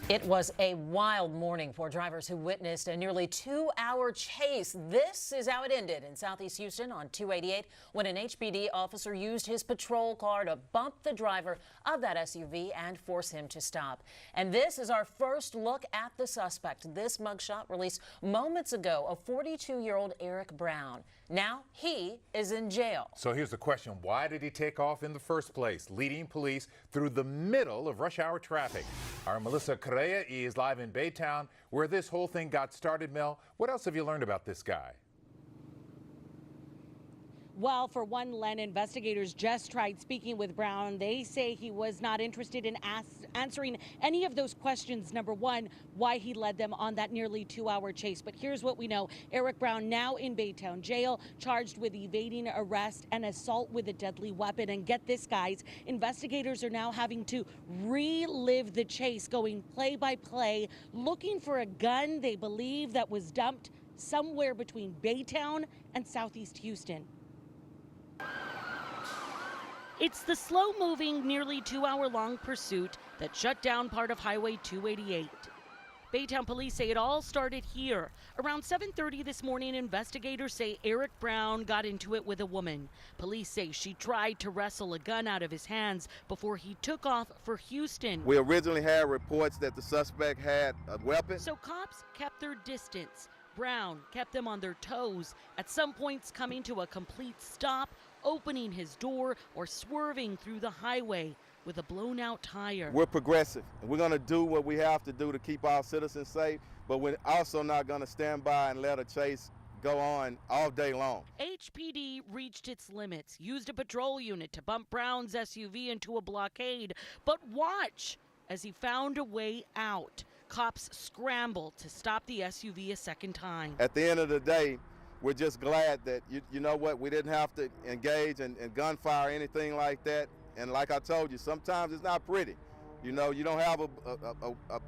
It was a wild morning for drivers who witnessed a nearly 2-hour chase. This is how it ended in Southeast Houston on 288 when an HPD officer used his patrol car to bump the driver of that SUV and force him to stop. And this is our first look at the suspect. This mugshot released moments ago of 42-year-old Eric Brown. Now he is in jail. So here's the question. Why did he take off in the first place, leading police through the middle of rush hour traffic? Our Melissa is live in Baytown, where this whole thing got started. Mel, what else have you learned about this guy? Well, for one, Len, investigators just tried speaking with Brown. They say he was not interested in answering any of those questions. Number one, why he led them on that nearly 2-hour chase. But here's what we know. Eric Brown now in Baytown jail, charged with evading arrest and assault with a deadly weapon. And get this, guys, investigators are now having to relive the chase, going play by play, looking for a gun they believe that was dumped somewhere between Baytown and Southeast Houston. It's the slow-moving, nearly 2-hour-long pursuit that shut down part of Highway 288. Baytown police say it all started here. Around 7:30 this morning, investigators say Eric Brown got into it with a woman. Police say she tried to wrestle a gun out of his hands before he took off for Houston. We originally had reports that the suspect had a weapon. So cops kept their distance. Brown kept them on their toes, at some points coming to a complete stop, opening his door or swerving through the highway with a blown out tire. We're progressive, and we're going to do what we have to do to keep our citizens safe, but we're also not going to stand by and let a chase go on all day long. HPD reached its limits, used a patrol unit to bump Brown's SUV into a blockade, but watch as he found a way out. Cops scrambled to stop the SUV a second time. At the end of the day, we're just glad that, you know what, we didn't have to engage in gunfire or anything like that. And like I told you, sometimes it's not pretty. You know, you don't have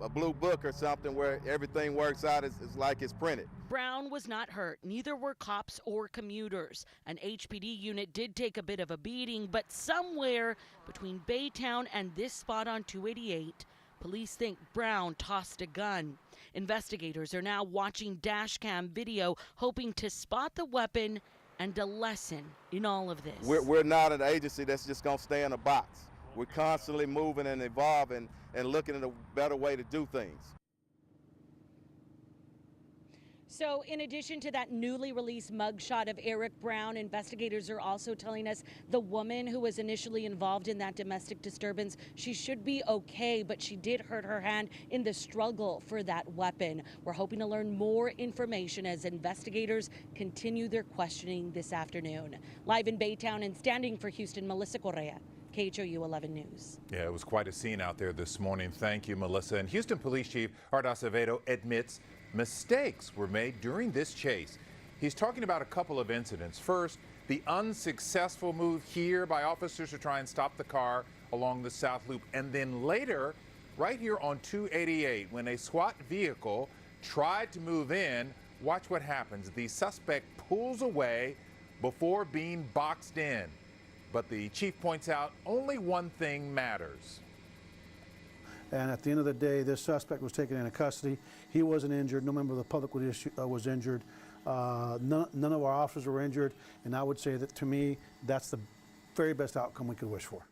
a blue book or something where everything works out as like it's printed. Brown was not hurt. Neither were cops or commuters. An HPD unit did take a bit of a beating, but somewhere between Baytown and this spot on 288, police think Brown tossed a gun. Investigators are now watching dash cam video, hoping to spot the weapon and a lesson in all of this. We're not an agency that's just going to stay in a box. We're constantly moving and evolving and looking at a better way to do things. So in addition to that newly released mugshot of Eric Brown, investigators are also telling us the woman who was initially involved in that domestic disturbance, she should be okay, but she did hurt her hand in the struggle for that weapon. We're hoping to learn more information as investigators continue their questioning this afternoon. Live in Baytown and standing for Houston, Melissa Correa, KHOU 11 News. Yeah, it was quite a scene out there this morning. Thank you, Melissa. And Houston Police Chief Art Acevedo admits mistakes were made during this chase. He's talking about a couple of incidents. First, the unsuccessful move here by officers to try and stop the car along the South Loop. And then later, right here on 288, when a SWAT vehicle tried to move in, watch what happens. The suspect pulls away before being boxed in. But the chief points out only one thing matters. And at the end of the day, this suspect was taken into custody. He wasn't injured. No member of the public was injured. None of our officers were injured. And I would say that, to me, that's the very best outcome we could wish for.